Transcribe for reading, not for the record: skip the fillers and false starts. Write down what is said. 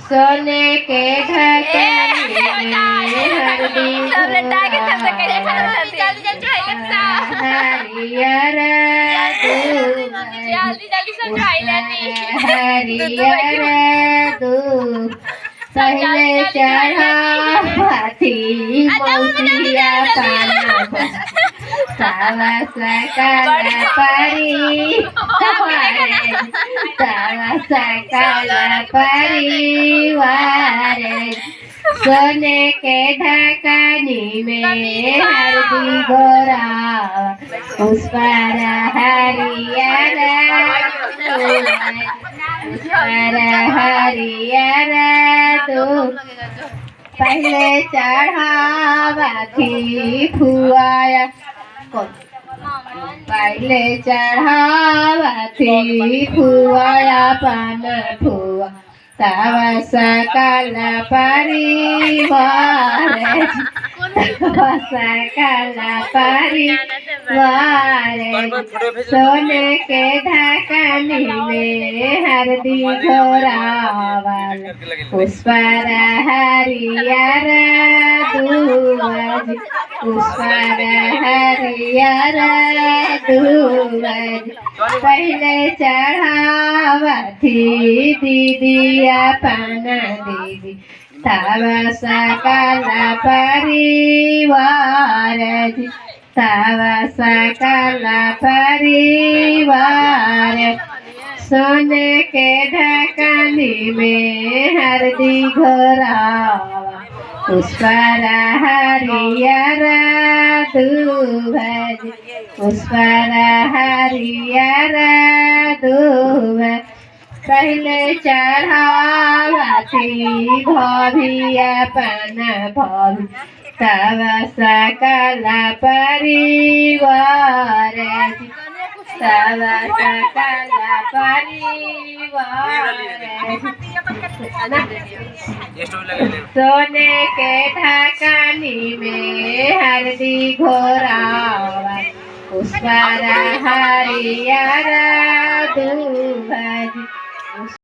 सोने के ढक्कन में हरदी हरियर हरियर दूध पहले चढ़ा हाथी मौसिया सावा सकल परिवार सोने के ढकनी में हरदी घोरा उस पर हरियर हरियर तो पहले चढ़ावा थी फुआया पहले चढ़ावा थी फुआया पान फुआ तब सकल परिवार सकल परिवार सोने के ढकनी में हरदी घोरावल उस पर हरियर दूध उस पर हरियर दूध पहले चढ़ावा थी दीदिया पाना दीदी तब सकल परिवार तब सकल परिवार सोने के ढकनी में हरदी घोरावा उस पर हरियर दूध उस पर हरियर दूध पहले चढ़ावा थी भविया पन भवि तब सकल परिवार तब सकल परिवार सोने के ढकनी में हरदी घोरावा उस पर हरियर दूध